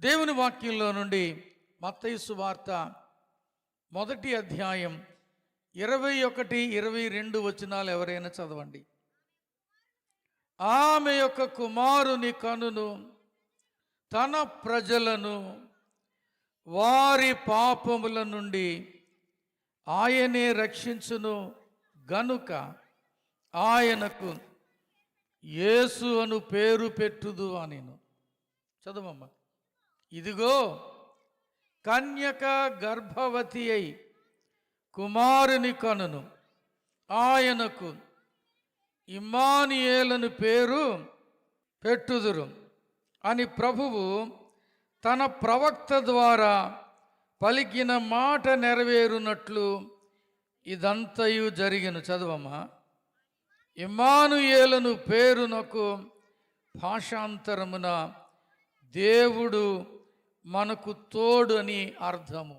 దేవుని వాక్యంలో నుండి మత్తయి సువార్త 1వ అధ్యాయం 21, 22 వచనాలు ఎవరైనా చదవండి. ఆమె యొక్క కుమారుని కనును తన ప్రజలను వారి పాపముల నుండి ఆయనే రక్షించును గనుక ఆయనకు యేసు అను పేరు పెట్టుదు అనెను. చదవమ్మా. ఇదిగో కన్యక గర్భవతి అయి కుమారుని కనును, ఆయనకు ఇమ్మానుయేలను పేరు పెట్టుదురు అని ప్రభువు తన ప్రవక్త ద్వారా పలికిన మాట నెరవేరునట్లు ఇదంతయు జరిగెను. చదవమ్మా. ఇమ్మానుయేలను పేరునకు భాషాంతరమున దేవుడు మనకు తోడు అని అర్థము.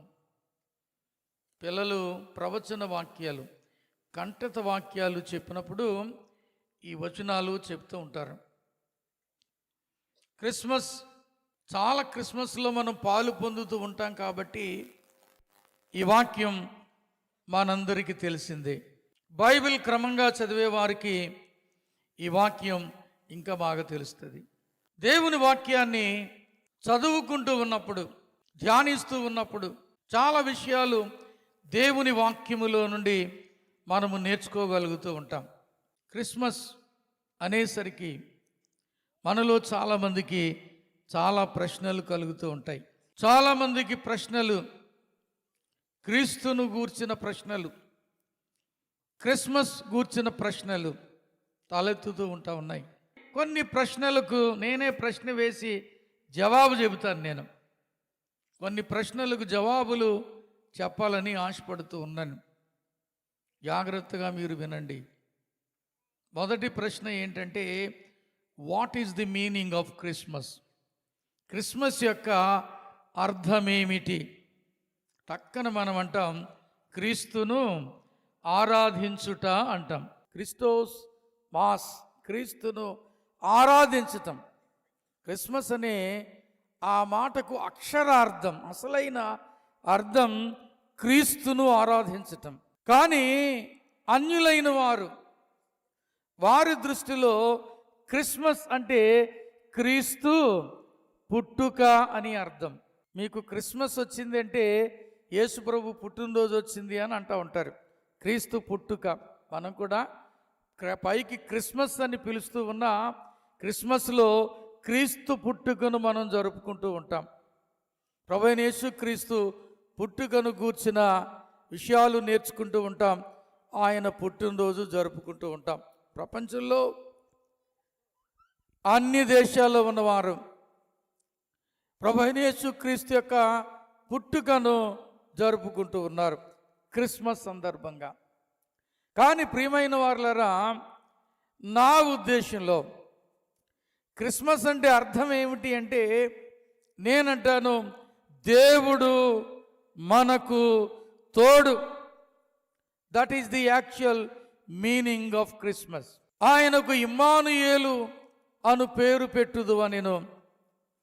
పిల్లలు ప్రవచన వాక్యాలు, కంఠత వాక్యాలు చెప్పినప్పుడు ఈ వచనాలు చెప్తూ ఉంటారు. క్రిస్మస్లో మనం పాలు పొందుతూ ఉంటాం కాబట్టి ఈ వాక్యం మనందరికీ తెలిసిందే. బైబిల్ క్రమంగా చదివే వారికి ఈ వాక్యం ఇంకా బాగా తెలుస్తుంది. దేవుని వాక్యాన్ని చదువుకుంటూ ఉన్నప్పుడు, ధ్యానిస్తూ ఉన్నప్పుడు చాలా విషయాలు దేవుని వాక్యములో నుండి మనము నేర్చుకోగలుగుతూ ఉంటాం. క్రిస్మస్ అనేసరికి మనలో చాలామందికి చాలా ప్రశ్నలు కలుగుతూ ఉంటాయి. చాలామందికి ప్రశ్నలు క్రీస్తును గూర్చిన ప్రశ్నలు, క్రిస్మస్ గూర్చిన ప్రశ్నలు తలెత్తుతూ ఉన్నాయి. కొన్ని ప్రశ్నలకు నేనే ప్రశ్న వేసి జవాబు చెబుతాను. నేను కొన్ని ప్రశ్నలకు జవాబులు చెప్పాలని ఆశపడుతూ ఉన్నాను. జాగ్రత్తగా మీరు వినండి. మొదటి ప్రశ్న ఏంటంటే, what is the meaning of Christmas? Christmas యొక్క అర్థమేమిటి? టక్కన మనం అంటాం క్రీస్తును ఆరాధించుట అంటాం. క్రిస్టోస్ మాస్, క్రీస్తును ఆరాధించటం. క్రిస్మస్ అనే ఆ మాటకు అక్షరార్థం, అసలైన అర్థం క్రీస్తును ఆరాధించటం. కానీ అన్యులైన వారి దృష్టిలో క్రిస్మస్ అంటే క్రీస్తు పుట్టుక అని అర్థం. మీకు క్రిస్మస్ వచ్చింది అంటే యేసుప్రభు పుట్టినరోజు వచ్చింది అని అంటూ ఉంటారు. క్రీస్తు పుట్టుక. మనం కూడా పైకి క్రిస్మస్ అని పిలుస్తూ ఉన్న క్రిస్మస్లో క్రీస్తు పుట్టుకను మనం జరుపుకుంటూ ఉంటాం. ప్రభువైన యేసుక్రీస్తు పుట్టుకను గూర్చిన విషయాలు నేర్చుకుంటూ ఉంటాం. ఆయన పుట్టినరోజు జరుపుకుంటూ ఉంటాం. ప్రపంచంలో అన్ని దేశాల్లో ఉన్నవారు ప్రభువైన యేసుక్రీస్తు యొక్క పుట్టుకను జరుపుకుంటూ ఉన్నారు క్రిస్మస్ సందర్భంగా. కానీ ప్రియమైన వారులారా, నా ఉద్దేశంలో క్రిస్మస్ అంటే అర్థం ఏమిటి అంటే, నేనంటాను దేవుడు మనకు తోడు. That is the actual meaning of Christmas. ఆయనకు ఇమ్మానుయేలు అను పేరు పెట్టుదు అనెను.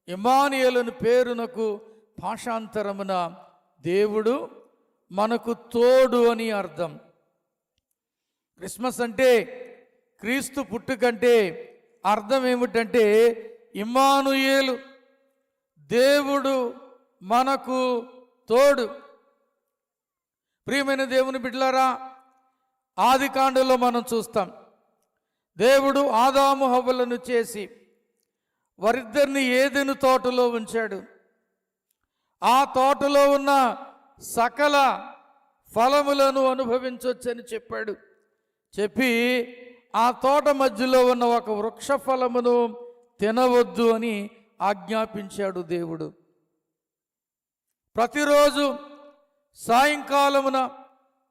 ఇమ్మానుయేలును పేరునకు భాషాంతరమున దేవుడు మనకు తోడు అని అర్థం. క్రిస్మస్ అంటే, క్రీస్తు పుట్టుకంటే అర్థం ఏమిటంటే ఇమ్మానుయేలు, దేవుడు మనకు తోడు. ప్రియమైన దేవుని బిడ్డలారా, ఆదికాండలో మనం చూస్తాం, దేవుడు ఆదాము హవ్వలను చేసి వారిద్దరిని ఏదెను తోటలో ఉంచాడు. ఆ తోటలో ఉన్న సకల ఫలములను అనుభవించవచ్చని చెప్పాడు. చెప్పి ఆ తోట మధ్యలో ఉన్న ఒక వృక్ష ఫలమును తినవద్దు అని ఆజ్ఞాపించాడు దేవుడు. ప్రతిరోజు సాయంకాలమున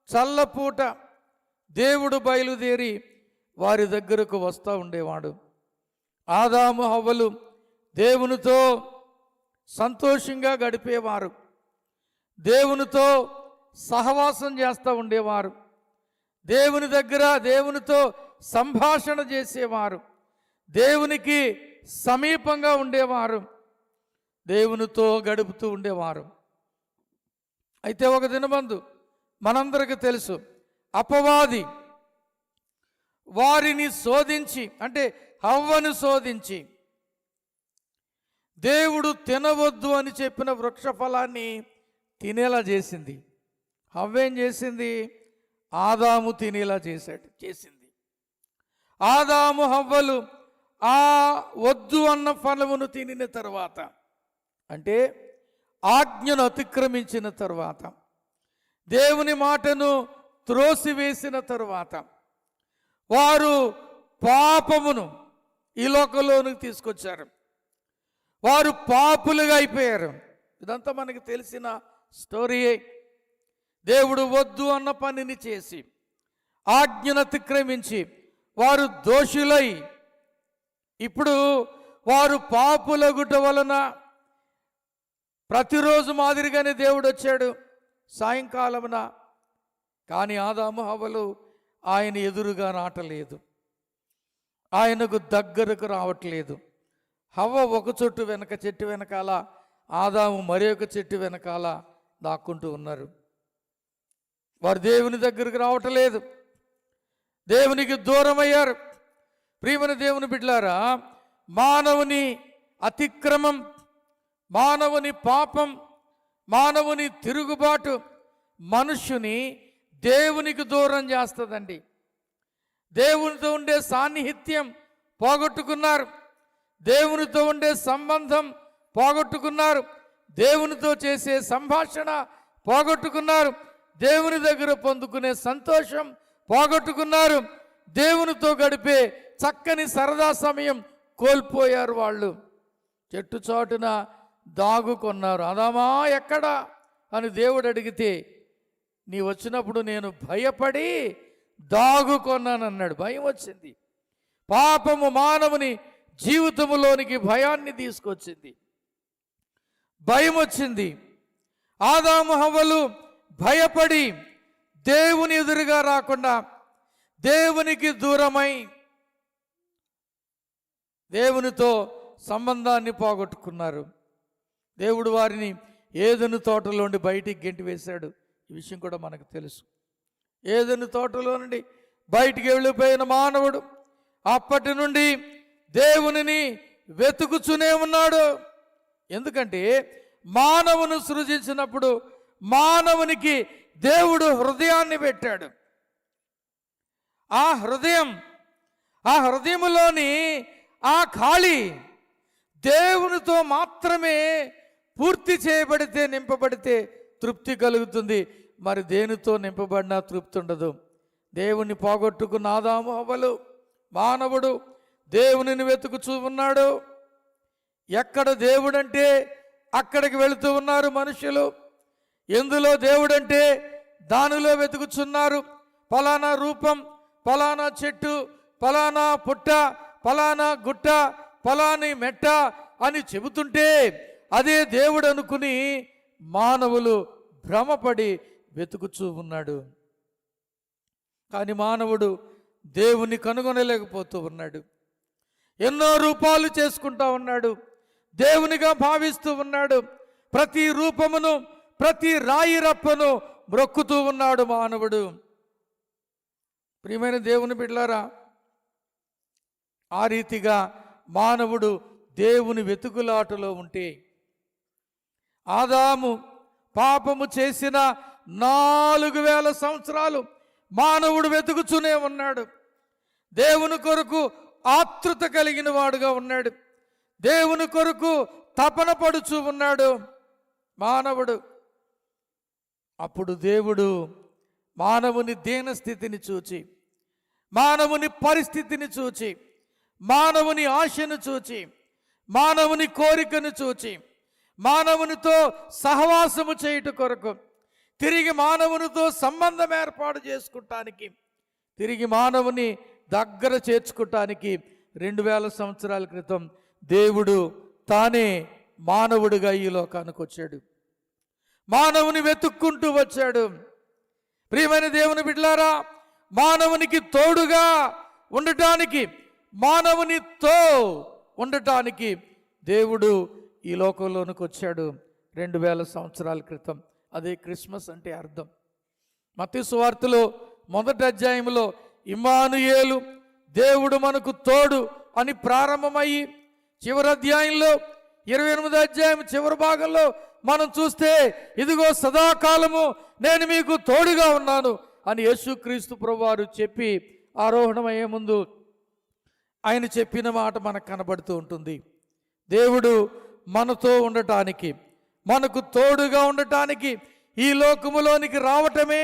చల్లపూట దేవుడు బయలుదేరి వారి దగ్గరకు వస్తూ ఉండేవాడు. ఆదాము హవ్వలు దేవునితో సంతోషంగా గడిపేవారు, దేవునితో సహవాసం చేస్తూ ఉండేవారు, దేవునితో సంభాషణ చేసేవారు, దేవునికి సమీపంగా ఉండేవారు. దేవునితో గడుపుతూ ఉండేవారు. అయితే ఒక దినమందు మనందరికీ తెలుసు, అపవాది వారిని శోధించి, అంటే హవ్వను శోధించి, దేవుడు తినవద్దు అని చెప్పిన వృక్ష ఫలాన్ని తినేలా చేసింది. హవ్వేం చేసింది? ఆదాము తినేలా చేసింది. ఆదాము హవ్వలు ఆ వద్దు అన్న ఫలమును తినిన తర్వాత, అంటే ఆజ్ఞను అతిక్రమించిన తర్వాత, దేవుని మాటను త్రోసివేసిన తరువాత వారు పాపమును ఈ లోకంలోనికి తీసుకొచ్చారు. వారు పాపులుగా అయిపోయారు. ఇదంతా మనకి తెలిసిన స్టోరీయే. దేవుడు వద్దు అన్న పనిని చేసి ఆజ్ఞను అతిక్రమించి వారు దోషులై, ఇప్పుడు వారు పాపులగుట వలన ప్రతిరోజు మాదిరిగానే దేవుడు వచ్చాడు సాయంకాలమున. కానీ ఆదాము హవ్వలు ఆయన ఎదురుగా రావట్లేదు, ఆయనకు దగ్గరకు రావట్లేదు. హవ్వ ఒక చెట్టు వెనక, చెట్టు వెనకాల, ఆదాము మరి ఒక చెట్టు వెనకాల దాక్కుంటూ ఉన్నారు. వారు దేవుని దగ్గరకు రావట్లేదు, దేవునికి దూరం అయ్యారు. ప్రియమైన దేవుని బిడ్డలారా, మానవుని అతిక్రమం, మానవుని పాపం, మానవుని తిరుగుబాటు మనుష్యుని దేవునికి దూరం చేస్తుందండి. దేవునితో ఉండే సాన్నిహిత్యం పోగొట్టుకున్నారు, దేవునితో ఉండే సంబంధం పోగొట్టుకున్నారు, దేవునితో చేసే సంభాషణ పోగొట్టుకున్నారు, దేవుని దగ్గర పొందుకునే సంతోషం పోగొట్టుకున్నారు, దేవునితో గడిపే చక్కని సరదా సమయం కోల్పోయారు. వాళ్ళు చెట్టు చాటున దాగుకున్నారు. ఆదామా ఎక్కడా అని దేవుడు అడిగితే, నీ వచ్చినప్పుడు నేను భయపడి దాగుకొన్నానన్నాడు. భయం వచ్చింది. పాపము మానవుని జీవితములోనికి భయాన్ని తీసుకొచ్చింది, భయం వచ్చింది. ఆదాము హవ్వలు భయపడి దేవుని ఎదురుగా రాకుండా దేవునికి దూరమై దేవునితో సంబంధాన్ని పోగొట్టుకున్నారు. దేవుడు వారిని ఏదెను తోటలోండి బయటికి గెంటి వేశాడు. ఈ విషయం కూడా మనకు తెలుసు. ఏదెను తోటలో నుండి బయటికి వెళ్ళిపోయిన మానవుడు అప్పటి నుండి దేవునిని వెతుకుతూనే ఉన్నాడు. ఎందుకంటే మానవును సృజించినప్పుడు మానవునికి దేవుడు హృదయాన్ని పెట్టాడు. ఆ హృదయంలోని ఆ ఖాళీ దేవునితో మాత్రమే పూర్తి చేయబడితే, నింపబడితే తృప్తి కలుగుతుంది. మరి దేనితో నింపబడినా తృప్తి ఉండదు. దేవుని పోగొట్టుకున్న ఆదాము హవ్వలు, మానవుడు దేవునిని వెతుకుచూ ఉన్నాడు. ఎక్కడ దేవుడంటే అక్కడికి వెళుతూ ఉన్నారు మనుషులు. ఎందులో దేవుడంటే దానిలో వెతుకుచున్నారు. ఫలానా రూపం, ఫలానా చెట్టు, ఫలానా పుట్ట, ఫలానా గుట్ట, ఫలాని మెట్ట అని చెబుతుంటే అదే దేవుడు అనుకుని మానవులు భ్రమపడి వెతుకుచూ ఉన్నాడు. కానీ మానవుడు దేవుని కనుగొనలేకపోతూ ఉన్నాడు. ఎన్నో రూపాలు చేసుకుంటా ఉన్నాడు, దేవునిగా భావిస్తూ ఉన్నాడు. ప్రతి రూపమును, ప్రతి రాయి రప్పను మ్రొక్కుతూ ఉన్నాడు మానవుడు. ప్రియమైన దేవుని బిడ్డలారా, ఆ రీతిగా మానవుడు దేవుని వెతుకులాటలో ఉంటే, ఆదాము పాపము చేసిన 4000 సంవత్సరాలు మానవుడు వెతుకుతూనే ఉన్నాడు. దేవుని కొరకు ఆతృత కలిగిన వాడుగా ఉన్నాడు, దేవుని కొరకు తపన పడుచూ ఉన్నాడు మానవుడు. అప్పుడు దేవుడు మానవుని దీనస్థితిని చూచి, మానవుని పరిస్థితిని చూచి, మానవుని ఆశను చూచి, మానవుని కోరికను చూచి, మానవునితో సహవాసము చేయుట కొరకు, తిరిగి మానవునితో సంబంధం ఏర్పాటు చేసుకుంటానికి, తిరిగి మానవుని దగ్గర చేర్చుకోవటానికి 2000 సంవత్సరాల క్రితం దేవుడు తానే మానవుడిగా ఈ లోకానికి వచ్చాడు. మానవుని వెతుక్కుంటూ వచ్చాడు. ప్రియమైన దేవుని బిడ్డలారా, మానవునికి తోడుగా ఉండటానికి, మానవునితో ఉండటానికి దేవుడు ఈ లోకంలోనికి వచ్చాడు 2000 సంవత్సరాల క్రితం. అదే క్రిస్మస్ అంటే అర్థం. మత్తయి సువార్తలో 1వ అధ్యాయంలో ఇమ్మానుయేలు, దేవుడు మనకు తోడు అని ప్రారంభమయ్యి చివరి అధ్యాయంలో 28వ అధ్యాయం చివరి భాగంలో మనం చూస్తే ఇదిగో సదాకాలము నేను మీకు తోడుగా ఉన్నాను అని యేసుక్రీస్తు ప్రభువారు చెప్పి ఆరోహణమయ్యే ముందు ఆయన చెప్పిన మాట మనకు కనబడుతూ ఉంటుంది. దేవుడు మనతో ఉండటానికి, మనకు తోడుగా ఉండటానికి ఈ లోకములోనికి రావటమే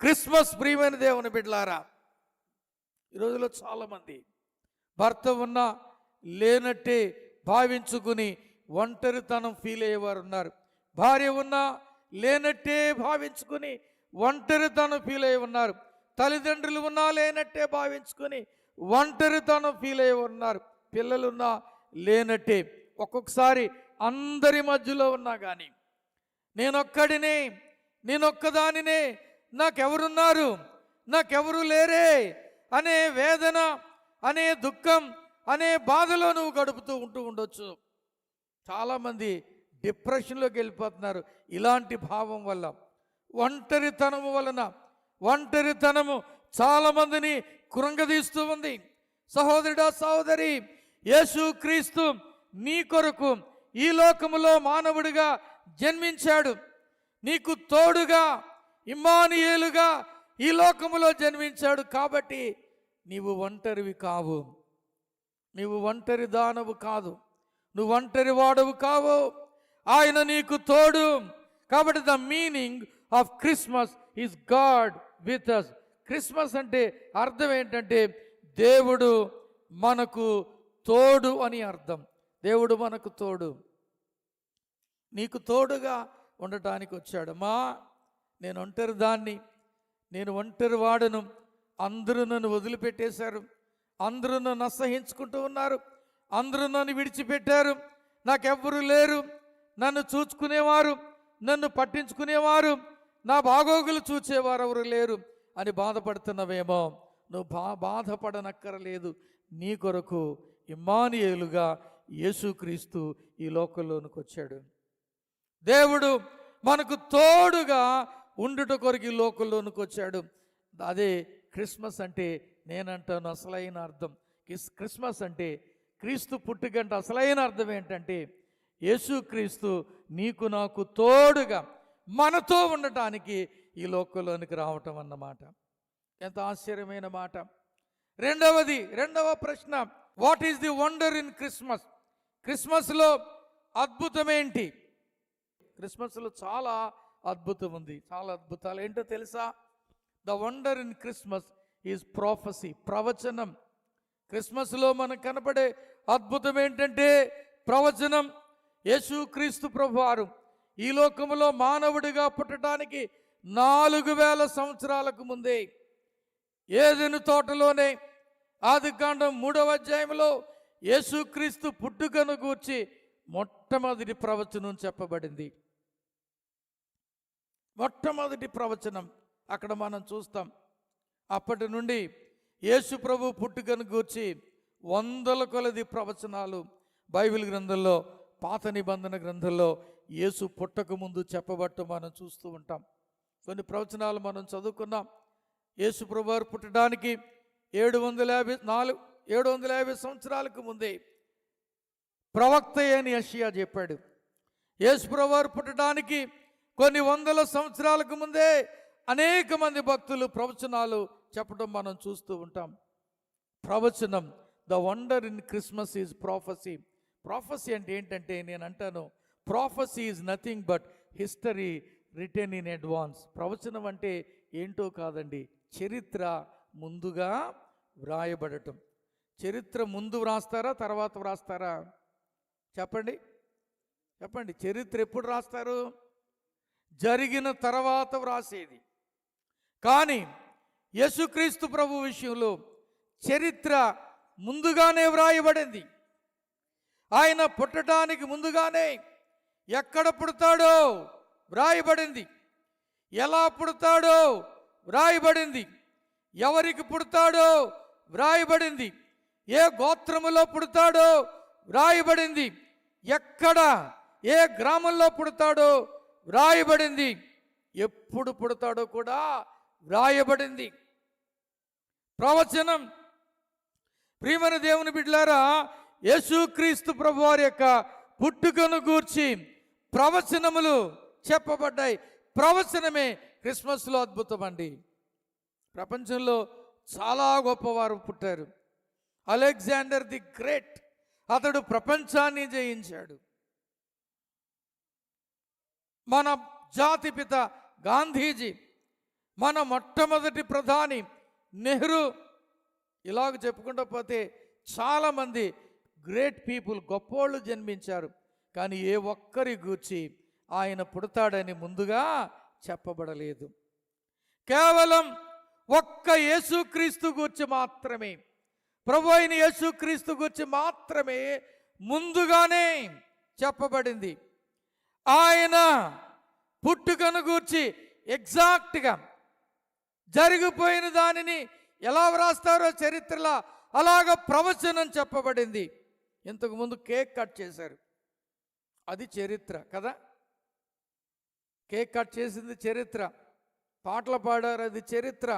క్రిస్మస్. ప్రియమైన దేవుని బిడ్డలారా, ఈ రోజులో చాలామంది భర్త ఉన్నా లేనట్టే భావించుకుని ఒంటరితనం ఫీల్ అయ్యేవారు ఉన్నారు. భార్య ఉన్నా లేనట్టే భావించుకుని ఒంటరితనం ఫీల్ అయ్యి ఉన్నారు. తల్లిదండ్రులు ఉన్నా లేనట్టే భావించుకొని ఒంటరితనం ఫీల్ అయ్యి ఉన్నారు. పిల్లలున్నా లేనట్టే. ఒక్కొక్కసారి అందరి మధ్యలో ఉన్నా కానీ నేనొక్కడినే, నేనొక్కదానినే, నాకెవరున్నారు, నాకెవరు లేరే అనే వేదన, అనే దుఃఖం, అనే బాధలో నువ్వు గడుపుతూ ఉండొచ్చు. చాలామంది డిప్రెషన్లోకి వెళ్ళిపోతున్నారు ఇలాంటి భావం వల్ల. ఒంటరితనము వలన, ఒంటరితనము చాలామందిని కృంగదీస్తూ ఉంది. సహోదరుడా, సహోదరి, యేసుక్రీస్తు నీ కొరకు ఈ లోకములో మానవుడిగా జన్మించాడు. నీకు తోడుగా ఇమ్మానుయేలుగా ఈ లోకములో జన్మించాడు. కాబట్టి నీవు ఒంటరివి కావు, నీవు ఒంటరి దానవు కాదు, నువ్వు ఒంటరి వాడవు కావు. ఆయన నీకు తోడు. కాబట్టి the meaning of Christmas is God with us. Christmas అంటే అర్థం ఏంటంటే దేవుడు మనకు తోడు అని అర్థం. దేవుడు మనకు తోడు, నీకు తోడుగా ఉండటానికి వచ్చాడమ్మా. నేను ఒంటరి దాన్ని, నేను ఒంటరి వాడను. అందరూ నన్ను వదిలిపెట్టేశారు, అందరూ నన్ను అసహించుకుంటూ ఉన్నారు, అందరూ నన్ను విడిచిపెట్టారు, నాకెవ్వరూ లేరు, నన్ను చూచుకునేవారు, నన్ను పట్టించుకునేవారు, నా బాగోగులు చూచేవారు ఎవరు లేరు అని బాధపడుతున్నవేమో. నువ్వు బాధపడనక్కరలేదు. నీ కొరకు ఇమ్మానుయేలుగా యేసుక్రీస్తు ఈ లోకంలోనికి వచ్చాడు. దేవుడు మనకు తోడుగా ఉండుట కొరకు ఈ లోకంలోనికి వచ్చాడు. అదే క్రిస్మస్ అంటే నేనంటాను అసలైన అర్థం. క్రిస్మస్ అంటే క్రీస్తు పుట్టుకంటే అసలైన అర్థం ఏంటంటే యేసుక్రీస్తు నీకు నాకు తోడుగా మనతో ఉండటానికి ఈ లోకంలోనికి రావటం అన్నమాట. ఎంత ఆశ్చర్యమైన మాట. రెండవ ప్రశ్న, what is the wonder in Christmas? క్రిస్మస్లో అద్భుతం ఏంటి? క్రిస్మస్లో చాలా అద్భుతం ఉంది, చాలా అద్భుతాలు. ఏంటో తెలుసా? The wonder in Christmas is prophecy, ప్రవచనం. క్రిస్మస్లో మనకు కనపడే అద్భుతం ఏంటంటే ప్రవచనం. యేసుక్రీస్తు ప్రభువారు ఈ లోకములో మానవుడిగా పుట్టడానికి 4000 సంవత్సరాలకు ముందే ఏదెను తోటలోనే ఆదికాండం 3వ అధ్యాయంలో యేసుక్రీస్తు పుట్టుకను గూర్చి మొట్టమొదటి ప్రవచనం చెప్పబడింది. మొట్టమొదటి ప్రవచనం అక్కడ మనం చూస్తాం. అప్పటి నుండి యేసు ప్రభు పుట్టుకను గూర్చి 100 కొలది ప్రవచనాలు బైబిల్ గ్రంథంలో, పాత నిబంధన గ్రంథంలో యేసు పుట్టక ముందు చెప్పబట్టు మనం చూస్తూ ఉంటాం. కొన్ని ప్రవచనాలు మనం చదువుకున్నాం. యేసు ప్రభు వారు పుట్టడానికి 750 సంవత్సరాలకు ముందే ప్రవక్త అయిన యెషయా చెప్పాడు. యేసు ప్రభు వారు పుట్టడానికి కొన్ని 100 సంవత్సరాలకు ముందే అనేక మంది భక్తులు ప్రవచనాలు చెప్పడం మనం చూస్తూ ఉంటాం. ప్రవచనం, the wonder in Christmas is prophecy. Prophecy అంటే ఏంటంటే నేను అంటాను, prophecy is nothing but history written in advance. ప్రవచనం అంటే ఏంటో కాదండి, చరిత్ర ముందుగా వ్రాయబడటం. చరిత్ర ముందు వ్రాస్తారా, తర్వాత వ్రాస్తారా? చెప్పండి, చెప్పండి. చరిత్ర ఎప్పుడు రాస్తారు? జరిగిన తర్వాత వ్రాసేది. కానీ యేసుక్రీస్తు ప్రభు విషయంలో చరిత్ర ముందుగానే వ్రాయబడింది. ఆయన పుట్టడానికి ముందుగానే ఎక్కడ పుడతాడో వ్రాయబడింది, ఎలా పుడతాడో వ్రాయబడింది, ఎవరికి పుడతాడో వ్రాయబడింది, ఏ గోత్రములో పుడతాడో వ్రాయబడింది, ఎక్కడ ఏ గ్రామంలో పుడతాడో వ్రాయబడింది, ఎప్పుడు పుడతాడో కూడా వ్రాయబడింది. ప్రవచనం. ప్రియమైన దేవుని బిడ్డలారా, యేసుక్రీస్తు ప్రభువారి యొక్క పుట్టుకను గూర్చి ప్రవచనములు చెప్పబడ్డాయి. ప్రవచనమే క్రిస్మస్లో అద్భుతం అండి. ప్రపంచంలో చాలా గొప్పవారు పుట్టారు. అలెగ్జాండర్ ది గ్రేట్, అతడు ప్రపంచాన్ని జయించాడు. మన జాతిపిత గాంధీజీ, మన మొట్టమొదటి ప్రధాని నెహ్రూ, ఇలాగ చెప్పుకుంటూ పోతే చాలామంది గ్రేట్ పీపుల్, గొప్పోళ్ళు జన్మించారు. కానీ ఏ ఒక్కరి గూర్చి ఆయన పుడతాడని ముందుగా చెప్పబడలేదు. కేవలం ఒక్క యేసుక్రీస్తు గూర్చి మాత్రమే, ప్రభు అయిన యేసుక్రీస్తు గూర్చి మాత్రమే ముందుగానే చెప్పబడింది. ఆయన పుట్టుకను గూర్చి ఎగ్జాక్ట్గా జరిగిపోయిన దానిని ఎలా వ్రాస్తారో చరిత్రలో అలాగ ప్రవచనం చెప్పబడింది. ఇంతకుముందు కేక్ కట్ చేశారు, అది చరిత్ర కదా. కేక్ కట్ చేసింది చరిత్ర, పాటలు పాడారు, అది చరిత్ర.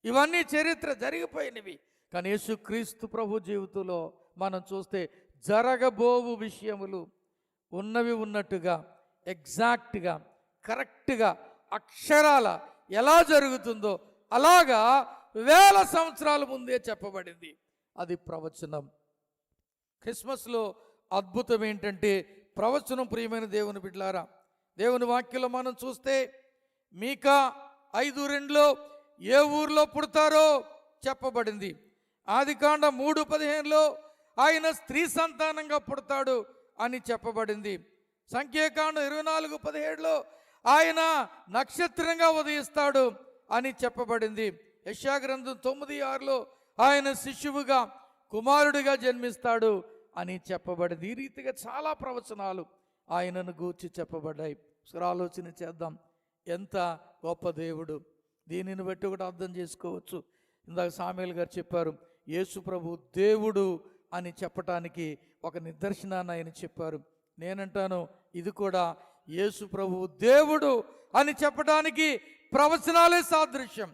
ఇవన్నీ చరిత్ర, జరిగిపోయినవి. కానీ యేసుక్రీస్తు ప్రభు జీవితంలో మనం చూస్తే జరగబోవు విషయములు ఉన్నవి ఉన్నట్టుగా, ఎగ్జాక్ట్గా, కరెక్ట్గా, అక్షరాల ఎలా జరుగుతుందో అలాగా 1000 సంవత్సరాల ముందే చెప్పబడింది. అది ప్రవచనం. క్రిస్మస్లో అద్భుతం ఏంటంటే ప్రవచనం. ప్రియమైన దేవుని బిడ్డలారా, దేవుని వాక్యంలో మనం చూస్తే మీకా 5:2లో ఏ ఊర్లో పుడతారో చెప్పబడింది. ఆదికాండం 3:15లో ఆయన స్త్రీ సంతానంగా పుడతాడు అని చెప్పబడింది. సంఖ్యాకాండం 24:17లో ఆయన నక్షత్రంగా ఉదయిస్తాడు అని చెప్పబడింది. యెషయా గ్రంథం 9:6లో ఆయన శిశువుగా, కుమారుడిగా జన్మిస్తాడు అని చెప్పబడింది. ఈ రీతిగా చాలా ప్రవచనాలు ఆయనను గూర్చి చెప్పబడ్డాయి. ఆలోచన చేద్దాం, ఎంత గొప్ప దేవుడు. దీనిని బట్టి ఒకటి అర్థం చేసుకోవచ్చు. ఇందాక సామ్యూయల్ గారు చెప్పారు, యేసు ప్రభు దేవుడు అని చెప్పటానికి ఒక నిదర్శనాన్ని ఆయన చెప్పారు. నేనంటాను, ఇది కూడా యేసు ప్రభు దేవుడు అని చెప్పడానికి ప్రవచనాలే సాదృశ్యం.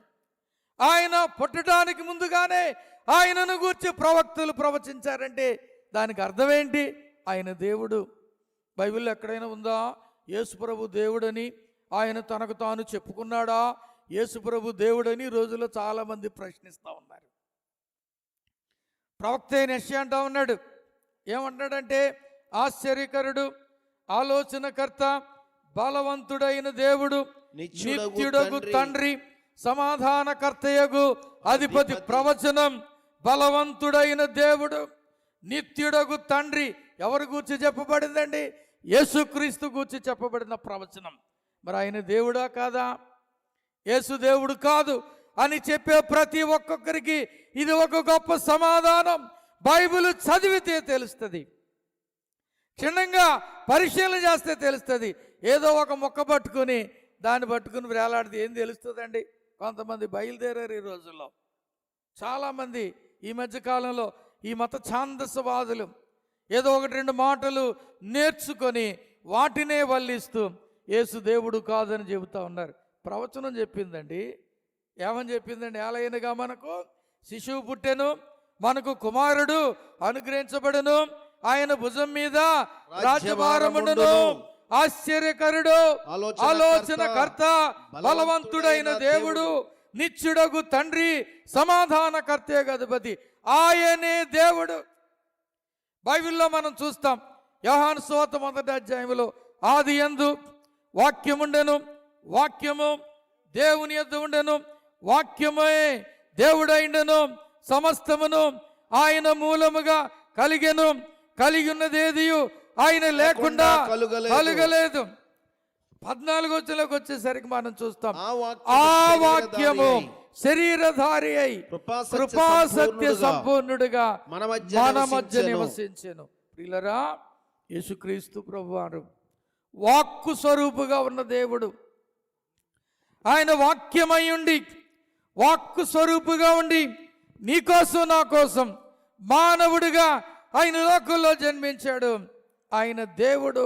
ఆయన పుట్టడానికి ముందుగానే ఆయనను గూర్చి ప్రవక్తలు ప్రవచించారంటే దానికి అర్థమేంటి? ఆయన దేవుడు. బైబిల్లో ఎక్కడైనా ఉందా యేసు ప్రభు దేవుడని? ఆయన తనకు తాను చెప్పుకున్నాడా యేసు ప్రభు దేవుడని? రోజుల్లో చాలామంది ప్రశ్నిస్తూ ఉన్నారు. ప్రవక్త అయిన యెషయా అంటా ఉన్నాడు, ఏమంటాడంటే, ఆశ్చర్యకరుడు, ఆలోచనకర్త, బలవంతుడైన దేవుడు, నిత్యుడగు తండ్రి, సమాధానకర్తయగు అధిపతి. ప్రవచనం. బలవంతుడైన దేవుడు, నిత్యుడగు తండ్రి. ఎవరి గూర్చి చెప్పబడిందండి? యేసుక్రీస్తు గూర్చి చెప్పబడిన ప్రవచనం. మరి ఆయన దేవుడా కాదా? యేసు దేవుడు కాదు అని చెప్పే ప్రతి ఒక్కొక్కరికి ఇది ఒక గొప్ప సమాధానం. బైబిల్ చదివితే తెలుస్తుంది, క్షుణ్ణంగా పరిశీలన చేస్తే తెలుస్తుంది. ఏదో ఒక మొక్క పట్టుకుని దాన్ని పట్టుకుని వేలాడితే ఏం తెలుస్తుందండి? కొంతమంది బయలుదేరారు ఈ రోజుల్లో. చాలామంది ఈ మధ్యకాలంలో ఈ మత ఛాందసవాదులు ఏదో 1-2 మాటలు నేర్చుకొని వాటినే వల్లిస్తూ యేసు దేవుడు కాదని చెబుతూ ఉన్నారు. ప్రవచనం చెప్పిందండి. ఏమని చెప్పిందండి? ఏలైనగా మనకు శిశువు పుట్టెను, మనకు కుమారుడు అనుగ్రహించబడును, ఆయన భుజం మీద రాజ్యభారముండును, ఆశ్చర్యకరుడు, ఆలోచనకర్త, బలవంతుడైన దేవుడు, నిత్యుడగు తండ్రి, సమాధానకర్తయగు అధిపతి. ఆయనే దేవుడు. బైబిల్లో మనం చూస్తాం, యోహాను సువార్త 1వ అధ్యాయంలో, ఆది యందు వాక్యముండెను, వాక్యము దేవుని యొద్ద ఉండెను, వాక్యమే దేవుడైండెను, సమస్తమును ఆయన మూలముగా కలిగెను, కలిగి ఉన్నదేదియు ఆయన లేకుండా కలుగలేదు. 14వ వచనంలోకి వచ్చేసరికి మనం చూస్తాం, ఆ వాక్యము శరీరధారి అయి కృపాసత్య సంపూర్ణుడిగా మన మధ్య నివసించెను. ప్రియులారా, యేసుక్రీస్తు ప్రభువారు వాక్కు స్వరూపుగా ఉన్న దేవుడు. ఆయన వాక్యమై ఉండి, వాక్కు స్వరూపుగా ఉండి, నీకోసం నా కోసం మానవుడిగా ఆయన లోకంలో జన్మించాడు, ఆయన దేవుడు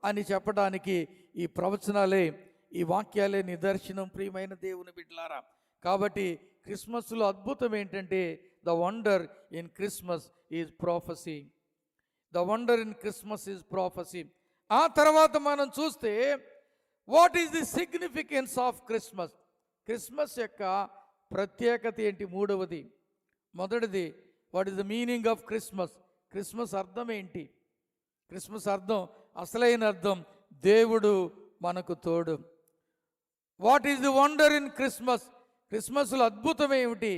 అని చెప్పడానికి ఈ ప్రవచనాలే, ఈ వాక్యాలే నిదర్శనం. ప్రియమైన దేవుని బిడ్డలారా, కాబట్టి క్రిస్మస్లో అద్భుతం ఏంటంటే the wonder in Christmas is prophecy. The wonder in Christmas is prophecy. ఆ తర్వాత మనం చూస్తే what is the significance of Christmas. Christmas యొక్క ప్రత్యేకత ఏంటి? మూడవది. మొదటిది, what is the meaning of Christmas. Christmas అర్థం ఏంటి? క్రిస్మస్ అర్థం, అసలైన అర్థం, దేవుడు మనకు తోడు. What is the wonder in Christmas. క్రిస్మస్లో అద్భుతం ఏమిటి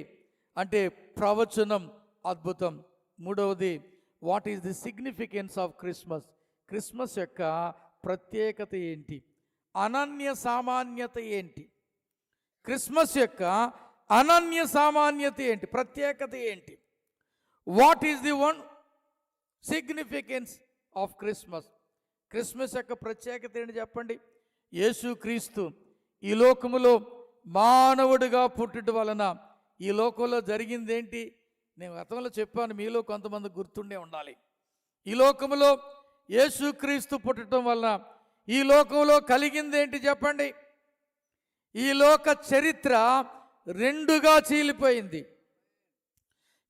అంటే ప్రవచనం అద్భుతం. మూడవది, what is the significance of Christmas. Christmas యొక్క ప్రత్యేకత ఏంటి? అనన్య సామాన్యత ఏంటి? క్రిస్మస్ యొక్క అనన్య సామాన్యత ఏంటి? ప్రత్యేకత ఏంటి? What is the one significance of Christmas. Christmas యొక్క ప్రత్యేకత ఏంటి చెప్పండి? యేసుక్రీస్తు ఈ లోకములో మానవుడిగా పుట్టుట వలన ఈ లోకంలో జరిగింది ఏంటి? నేను గతంలో చెప్పాను, మీలో కొంతమంది గుర్తుండే ఉండాలి. ఈ లోకములో యేసుక్రీస్తు పుట్టడం వలన ఈ లోకంలో కలిగింది ఏంటి చెప్పండి? ఈ లోక చరిత్ర రెండుగా చీలిపోయింది.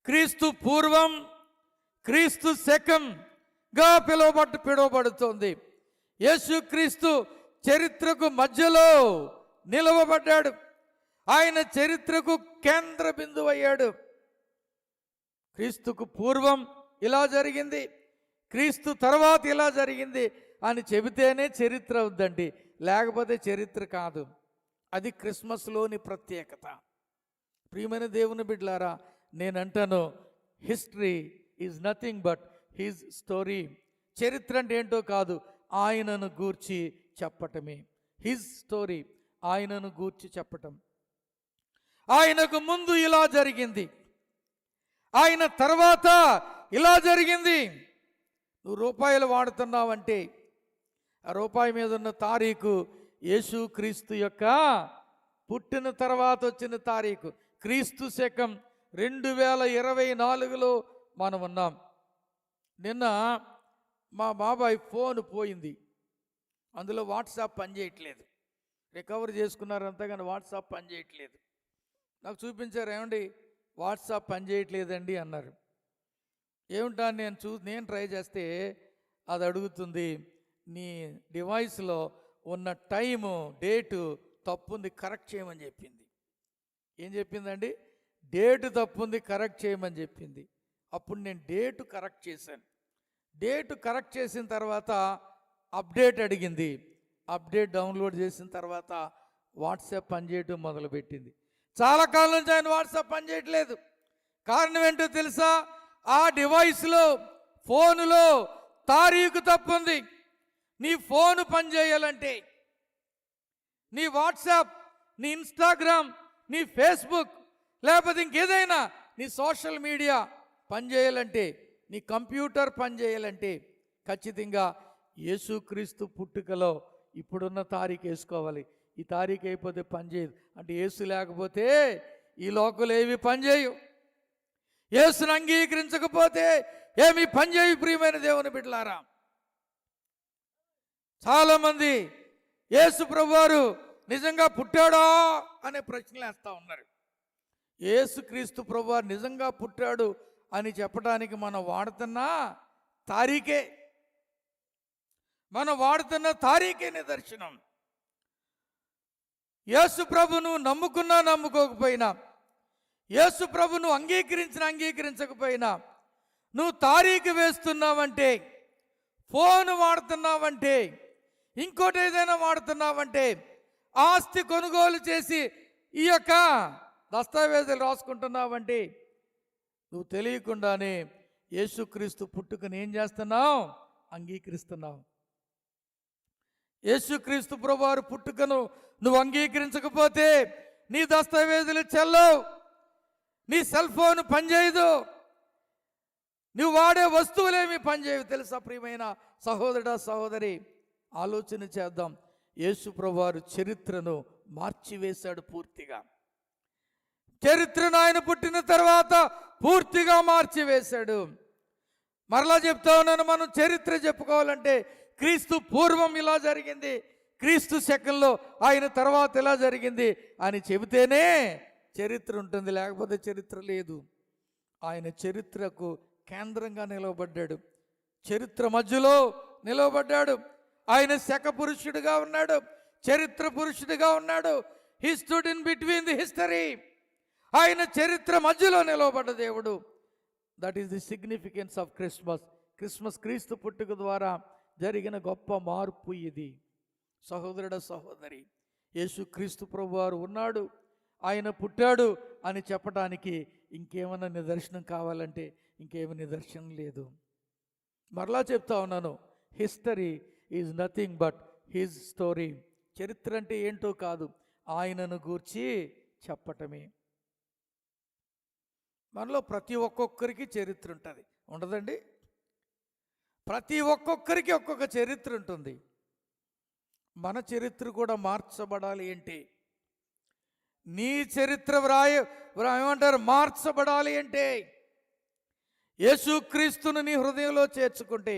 క్రీస్తు పూర్వం, క్రీస్తు శకంగా పిలువబడుతోంది. యేసుక్రీస్తు చరిత్రకు మధ్యలో నిలవబడ్డాడు. ఆయన చరిత్రకు కేంద్ర బిందువు అయ్యాడు. క్రీస్తుకు పూర్వం ఇలా జరిగింది, క్రీస్తు తర్వాత ఇలా జరిగింది అని చెబితేనే చరిత్ర అవుద్దండి, లేకపోతే చరిత్ర కాదు. అది క్రిస్మస్లోని ప్రత్యేకత. ప్రియమైన దేవుని బిడ్డలారా, నేనంటాను, history is nothing but his story. చరిత్ర అంటే ఏంటో కాదు, ఆయనను గూర్చి చెప్పటమే. హిజ్ స్టోరీ, ఆయనను గూర్చి చెప్పటం. ఆయనకు ముందు ఇలా జరిగింది, ఆయన తర్వాత ఇలా జరిగింది. నువ్వు రూపాయలు వాడుతున్నావంటే ఆ రూపాయి మీద ఉన్న తారీఖు యేసుక్రీస్తు యొక్క పుట్టిన తర్వాత వచ్చిన తారీఖు. క్రీస్తు శకం 2024లో మనం ఉన్నాం. నిన్న మా బాబాయ్ ఫోన్ పోయింది, అందులో వాట్సాప్ పనిచేయట్లేదు. రికవర్ చేసుకున్నారు అంతా, కానీ వాట్సాప్ పనిచేయట్లేదు. నాకు చూపించారు, ఏమండి వాట్సాప్ పనిచేయట్లేదండి అన్నారు. ఏమిటా నేను ట్రై చేస్తే అది అడుగుతుంది, నీ డివైస్లో ఉన్న టైము డేటు తప్పుంది, కరెక్ట్ చేయమని చెప్పింది. ఏం చెప్పిందండి? డేటు తప్పుంది, కరెక్ట్ చేయమని చెప్పింది. అప్పుడు నేను డేటు కరెక్ట్ చేశాను. డేటు కరెక్ట్ చేసిన తర్వాత అప్డేట్ అడిగింది. అప్డేట్ డౌన్లోడ్ చేసిన తర్వాత వాట్సాప్ పనిచేయటం మొదలుపెట్టింది. చాలా కాలం నుంచి ఆయన వాట్సాప్ పనిచేయట్లేదు. కారణం ఏంటో తెలుసా? ఆ డివైస్లో, ఫోనులో తారీఖు తప్పుంది. నీ ఫోను పనిచేయాలంటే, నీ వాట్సాప్, నీ ఇన్స్టాగ్రామ్, నీ ఫేస్బుక్, లేకపోతే ఇంకేదైనా నీ సోషల్ మీడియా పనిచేయాలంటే, నీ కంప్యూటర్ పనిచేయాలంటే ఖచ్చితంగా యేసుక్రీస్తు పుట్టుకలో ఇప్పుడున్న తారీఖు వేసుకోవాలి. ఈ తారీఖు అయిపోతే పనిచేయదు. అంటే యేసు లేకపోతే ఈ లోకంలో ఏవి పనిచేయవు. యేసును అంగీకరించకపోతే ఏమి పనిచేయు. ప్రియమైన దేవుని బిడ్డలారా, చాలామంది యేసు ప్రభువారు నిజంగా పుట్టాడా అనే ప్రశ్నలు వేస్తూ ఉన్నారు. యేసుక్రీస్తు ప్రభువారు నిజంగా పుట్టాడు అని చెప్పడానికి మనం వాడుతున్న తారీఖే నిదర్శనం. యేసు ప్రభును నమ్ముకున్నా నమ్ముకోకపోయినా, యేసు ప్రభును అంగీకరించకపోయినా, నువ్వు తారీఖు వేస్తున్నావంటే, ఫోన్ వాడుతున్నావంటే, ఇంకోటి ఏదైనా వాడుతున్నావంటే, ఆస్తి కొనుగోలు చేసి ఈ యొక్క దస్తావేజులు రాసుకుంటున్నావంటే, నువ్వు తెలియకుండానే యేసుక్రీస్తు పుట్టుకను ఏం చేస్తున్నావు? అంగీకరిస్తున్నావు. యేసుక్రీస్తు ప్రభువారు పుట్టుకను నువ్వు అంగీకరించకపోతే నీ దస్తావేజులు చెల్లవు, నీ సెల్ ఫోన్ పనిచేయదు, నువ్వు వాడే వస్తువులేమి పనిచేయవు. తెలుసా ప్రియమైన సహోదరుడా, సహోదరి, ఆలోచన చేద్దాం. యేసు ప్రభువారు చరిత్రను మార్చివేశాడు పూర్తిగా. చరిత్రను ఆయన పుట్టిన తర్వాత పూర్తిగా మార్చివేశాడు. మరలా చెప్తా ఉన్నాను, మనం చరిత్ర చెప్పుకోవాలంటే క్రీస్తు పూర్వం ఇలా జరిగింది, క్రీస్తు శకంలో ఆయన తర్వాత ఇలా జరిగింది అని చెబితేనే చరిత్ర ఉంటుంది, లేకపోతే చరిత్ర లేదు. ఆయన చరిత్రకు కేంద్రంగా నిలవబడ్డాడు, చరిత్ర మధ్యలో నిలవబడ్డాడు. ఆయన శక పురుషుడిగా ఉన్నాడు, చరిత్ర పురుషుడిగా ఉన్నాడు. He stood in between the history. ఆయన చరిత్ర మధ్యలో నిలవబడ్డ దేవుడు. That is the significance of Christmas. Christmas క్రీస్తు పుట్టుక ద్వారా జరిగిన గొప్ప మార్పు ఇది. సహోదరుడ సహోదరి, యేసు క్రీస్తు ప్రభువారు ఉన్నాడు, ఆయన పుట్టాడు అని చెప్పడానికి ఇంకేమైనా నిదర్శనం కావాలంటే ఇంకేమీ నిదర్శనం లేదు. మరలా చెప్తా ఉన్నాను, history is nothing but his story. చరిత్ర అంటే ఏంటో కాదు, ఆయనను గూర్చి చెప్పటమే. మనలో ప్రతి ఒక్కొక్కరికి చరిత్ర ఉంటుంది, ఉండదండి? ప్రతి ఒక్కొక్కరికి ఒక్కొక్క చరిత్ర ఉంటుంది. మన చరిత్ర కూడా మార్చబడాలి అంటే, నీ చరిత్ర ఏమంటారు, మార్చబడాలి అంటే యేసుక్రీస్తును నీ హృదయంలో చేర్చుకుంటే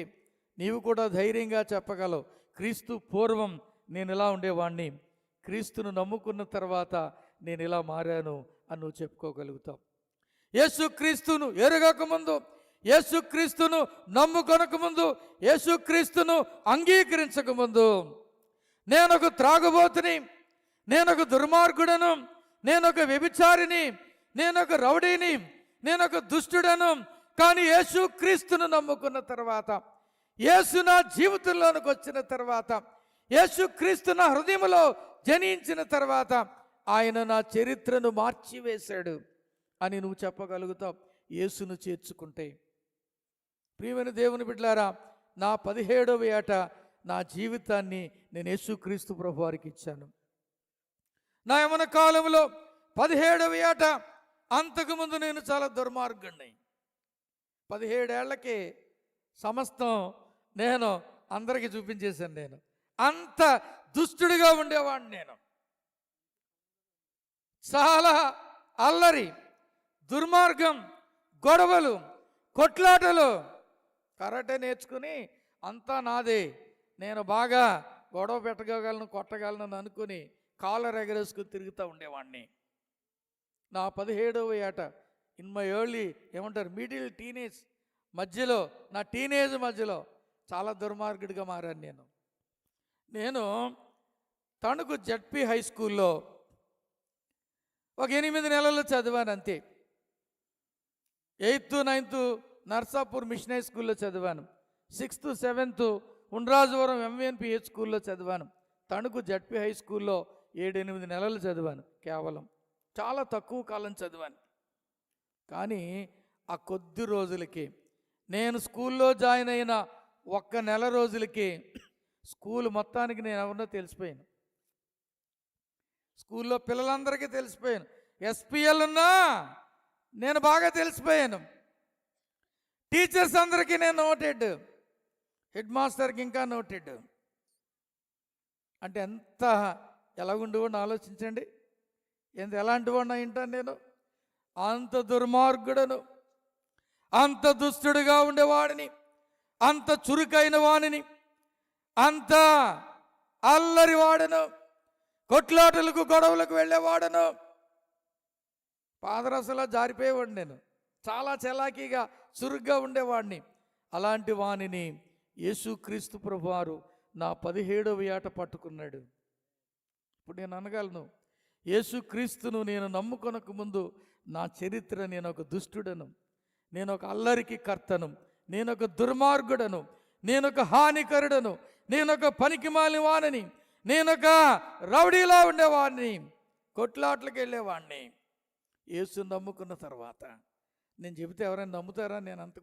నీవు కూడా ధైర్యంగా చెప్పగలవు, క్రీస్తు పూర్వం నేను ఇలా ఉండేవాడిని, క్రీస్తును నమ్ముకున్న తర్వాత నేను ఇలా మారాను అని నువ్వు చెప్పుకోగలుగుతావు. యేసుక్రీస్తును ఎరగకముందు, యేసుక్రీస్తును నమ్ముకొనకముందు, యేసుక్రీస్తును అంగీకరించకముందు నేనొక త్రాగుబోతుని, నేనొక దుర్మార్గుడను, నేనొక వ్యభిచారిని, నేనొక రౌడీని, నేనొక దుష్టుడను. కానీ యేసుక్రీస్తును నమ్ముకున్న తర్వాత, యేసు నా జీవితంలోనికి వచ్చిన తర్వాత, యేసుక్రీస్తు నా హృదయంలో జనించిన తర్వాత ఆయన నా చరిత్రను మార్చివేశాడు అని నువ్వు చెప్పగలుగుతావు యేసును చేర్చుకుంటే. ప్రియమైన దేవుని బిడ్డలారా, నా 17వ ఏట నా జీవితాన్ని నేను యేసుక్రీస్తు ప్రభు వారికి ఇచ్చాను. నా యవ్వన కాలంలో 17వ ఏట, అంతకుముందు నేను చాలా దుర్మార్గుణ్ణి. 17 ఏళ్లకి సమస్తం నేను అందరికీ చూపించేశాను. నేను అంత దుష్టుడిగా ఉండేవాడిని. నేను చాలా అల్లరి, దుర్మార్గం, గొడవలు, కొట్లాటలు. కరాటే నేర్చుకుని అంతా నాదే, నేను బాగా గొడవ పెట్టగలను, కొట్టగలను అనుకుని కాలర్ ఎగరేసుకుని తిరుగుతూ ఉండేవాడిని. నా 17వ ఏట, ఇన్ మై ఎర్లీ ఏమంటారు మిడిల్ టీనేజ్ మధ్యలో, నా టీనేజ్ మధ్యలో చాలా దుర్మార్గుడిగా మారాను. నేను తణుకు జడ్పీ హై స్కూల్లో ఒక 8 నెలలు చదివాను అంతే. 8th 9th Narsapur machine high స్కూల్లో చదివాను. 6th 7th ఉండ్రాజవరం MNPH స్కూల్లో చదివాను. తణుకు జడ్పీ హై స్కూల్లో 7-8 నెలలు చదివాను. కేవలం చాలా తక్కువ కాలం చదివాను. కానీ ఆ కొద్ది రోజులకి, నేను స్కూల్లో జాయిన్ అయిన 1 నెల రోజులకి స్కూల్ మొత్తానికి నేను ఎవరినో తెలిసిపోయాను. స్కూల్లో పిల్లలందరికీ తెలిసిపోయాను. SPL ఉన్నా నేను బాగా తెలిసిపోయాను. టీచర్స్ అందరికీ నేను నోటెడ్, హెడ్ మాస్టర్కి ఇంకా నోటెడ్. అంటే ఎంత ఎలాగుండేవాడిని ఆలోచించండి. ఎలాంటి వాడిని ఏంటాను నేను? అంత దుర్మార్గుడను, అంత దుష్టుడిగా ఉండేవాడిని, అంత చురుకైన వాడిని, అంత అల్లరి వాడను, కొట్లాటలకు గొడవలకు వెళ్ళేవాడను. పాదరసలా జారిపోయేవాడిని నేను. చాలా చలాకీగా చురుగ్గా ఉండేవాడిని. అలాంటి వాణిని యేసుక్రీస్తు ప్రభువారు నా 17వ ఏట పట్టుకున్నాడు. ఇప్పుడు నేను అనగలను, యేసుక్రీస్తును నేను నమ్ముకొనక ముందు నా చరిత్ర, నేను ఒక దుష్టుడను, నేను ఒక అల్లరికి కర్తను, నేను ఒక దుర్మార్గుడను, నేను ఒక హానికరుడను, నేను ఒక పనికిమాలిన వాడిని, నేను ఒక రౌడీలా ఉండేవాడిని, కొట్లాట్లకు వెళ్ళేవాడిని. యేసు నమ్ముకున్న తర్వాత నేను చెబితే ఎవరైనా నమ్ముతారా? నేను అంత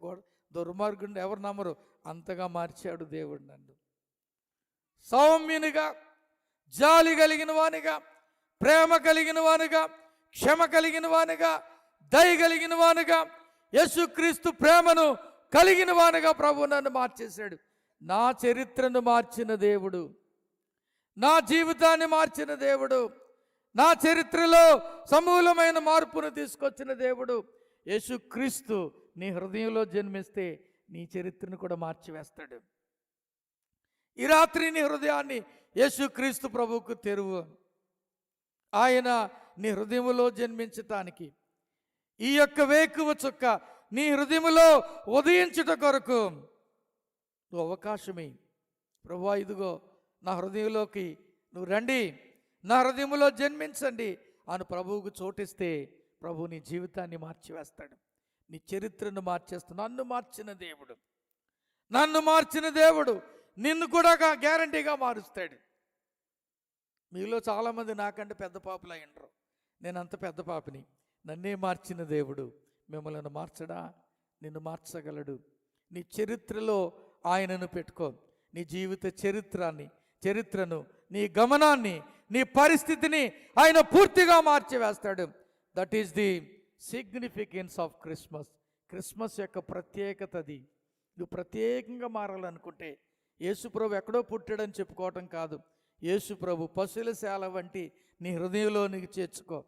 దుర్మార్గుడిని ఎవరు నమ్మరు. అంతగా మార్చాడు దేవుడు నన్ను. సౌమ్యునిగా, జాలి కలిగిన వానిగా, ప్రేమ కలిగిన వానిగా, క్షమ కలిగిన వానిగా, దయ కలిగిన వానిగా, యేసుక్రీస్తు ప్రేమను కలిగిన వానిగా ప్రభు నన్ను మార్చేశాడు. నా చరిత్రను మార్చిన దేవుడు, నా జీవితాన్ని మార్చిన దేవుడు, నా చరిత్రలో సమూలమైన మార్పును తీసుకొచ్చిన దేవుడు యేసుక్రీస్తు నీ హృదయంలో జన్మిస్తే నీ చరిత్రను కూడా మార్చివేస్తాడు. ఈ రాత్రి నీ హృదయాన్ని యేసుక్రీస్తు ప్రభువుకు తెరువు. ఆయన నీ హృదయములో జన్మించటానికి, ఈ యొక్క వేకువ చుక్క నీ హృదయములో ఉదయించుట కొరకు నువ్వు అవకాశమే. ప్రభువా, ఇదిగో నా హృదయంలోకి నువ్వు రండి, నా హృదయములో జన్మించండి అని ప్రభువుకు చోటిస్తే ప్రభు నీ జీవితాన్ని మార్చివేస్తాడు, నీ చరిత్రను మార్చేస్తాడు. నన్ను మార్చిన దేవుడు నిన్ను కూడా గ్యారంటీగా మారుస్తాడు. మీలో చాలామంది నాకంటే పెద్ద పాపులు అయ్యిండ్రు, నేను అంత పెద్ద పాపిని. నన్నే మార్చిన దేవుడు మిమ్మల్ని మార్చడా? నిన్ను మార్చగలడు. నీ చరిత్రలో ఆయనను పెట్టుకో. నీ జీవిత చరిత్రను, నీ గమనాన్ని, నీ పరిస్థితిని ఆయన పూర్తిగా మార్చివేస్తాడు. That is the significance of Christmas. Christmas యొక్క ప్రత్యేకత అది. నువ్వు ప్రత్యేకంగా మారాలనుకుంటే యేసుప్రభు ఎక్కడో పుట్టాడని చెప్పుకోవటం కాదు. యేసుప్రభు పశువులశాల వంటి నీ హృదయంలో నీకు చేర్చుకో.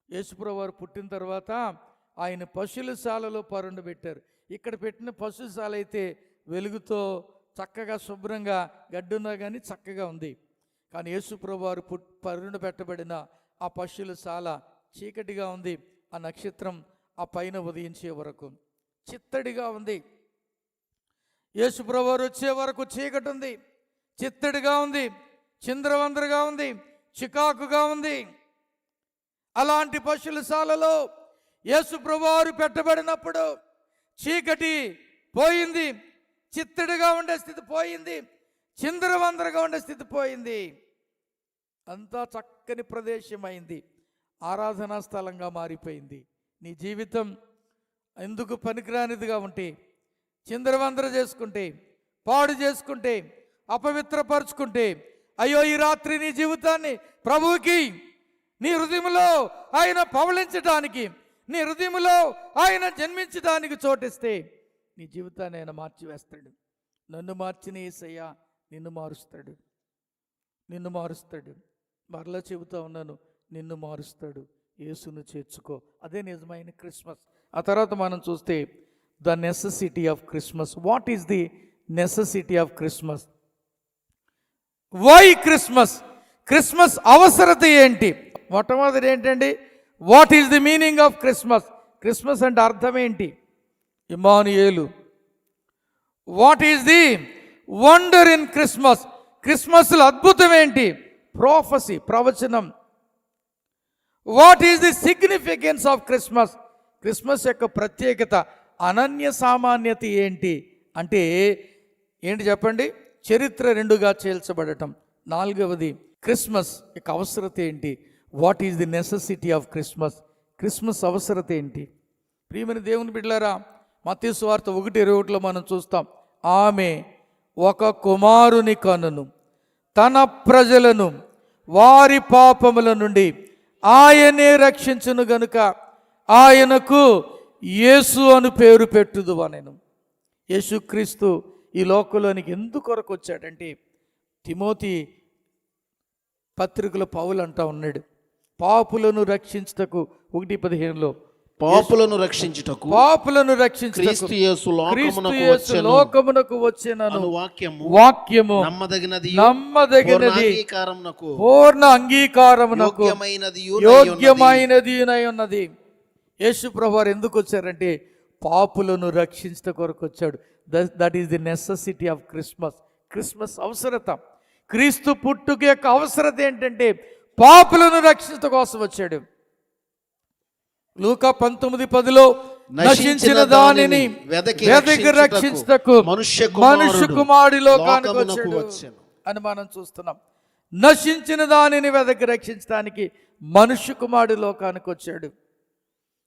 యేసుప్రభు వారు పుట్టిన తర్వాత ఆయన పశువులశాలలో పరుండబెట్టారు. ఇక్కడ పెట్టిన పశుశాల అయితే వెలుగుతో చక్కగా శుభ్రంగా గడ్డున్నా కానీ చక్కగా ఉంది. కానీ యేసుప్రభు వారు పరుండు పెట్టబడిన ఆ పశువులశాల చీకటిగా ఉంది. ఆ నక్షత్రం ఆ పైన ఉదయించే వరకు చిత్తడిగా ఉంది. యేసుప్రభు వారు వచ్చే వరకు చీకటి ఉంది, చిత్తడిగా ఉంది, చింద్రవందరగా ఉంది, చికాకుగా ఉంది. అలాంటి పశువులశాలలో యేసుప్రభు వారు పెట్టబడినప్పుడు చీకటి పోయింది, చిత్తడిగా ఉండే స్థితి పోయింది, చిందరవందరగా ఉండే స్థితి పోయింది. అంతా చక్కని ప్రదేశమైంది, ఆరాధనా స్థలంగా మారిపోయింది. నీ జీవితం ఎందుకు పనికిరానిదిగా ఉంటే, చిందరవందర చేసుకుంటే, పాడు చేసుకుంటే, అపవిత్రపరుచుకుంటే, అయ్యో ఈ రాత్రి నీ జీవితాన్ని ప్రభువుకి, నీ హృదయంలో ఆయన పవళించడానికి, నీ హృదయంలో ఆయన జన్మించడానికి చోటిస్తే నీ జీవితాన్ని ఆయన మార్చివేస్తాడు. నన్ను మార్చిన యేసయ్య నిన్ను మారుస్తాడు. మరలా చెబుతా ఉన్నాను, నిన్ను మారుస్తాడు. యేసును చేర్చుకో. అదే నిజమైన క్రిస్మస్. ఆ తర్వాత మనం చూస్తే the necessity of Christmas. What is the necessity of Christmas? Why Christmas? Christmas అవసరత ఏంటి? మొట్టమొదటి ఏంటండి, what is the meaning of Christmas? Christmas అంటే అర్థం ఏంటి? Emmanuel. What is the wonder in Christmas? క్రిస్మస్లో అద్భుతం ఏంటి? ప్రొఫెసీ, ప్రవచనం. What is the significance of Christmas? Christmas యొక్క ప్రత్యేకత, అనన్య సామాన్యత ఏంటి అంటే ఏంటి చెప్పండి? చరిత్ర రెండుగా చేల్చబడటం. నాలుగవది క్రిస్మస్ యొక్క అవసరత ఏంటి? What is the necessity of Christmas? Christmas అవసరత ఏంటి? ప్రియమైన దేవుని బిడ్డలారా, మత్తయి సువార్త 1:21 మనం చూస్తాం. ఆమె ఒక కుమారుని కనును, తన ప్రజలను వారి పాపముల నుండి ఆయనే రక్షించును గనుక ఆయనకు యేసు అని పేరు పెట్టుదు అనెను. యేసుక్రీస్తు ఈ లోకంలోనికి ఎందుకొరకు వచ్చాడంటే, తిమోతి పత్రికలో పౌలు అంటా ఉన్నాడు, పాపులను రక్షించుటకు 1:15 పాపులను రక్షించుటకు క్రీస్తు యేసు లోకమునకు వచ్చెనను వాక్యము నమ్మదగినది పూర్ణ అంగీకారమునకు యోగ్యమైనది ఉన్నది. యేసు ప్రభువారు ఎందుకు వచ్చారంటే పాపులను రక్షించట కొరకు వచ్చాడు. That is the necessity of Christmas. Christmas అవసరత, క్రీస్తు పుట్టుక యొక్క అవసరత ఏంటంటే పాపులను రక్షించట కోసం వచ్చాడు. లూకా 19:10 నశించిన దానిని వెదకి రక్షించుటకు మనుష్య కుమారుడు లోకానికి వచ్చాడు అని మనం చూస్తున్నాం. నశించిన దానిని వెదకి రక్షించడానికి మనుష్య కుమారుడు లోకానికి వచ్చాడు.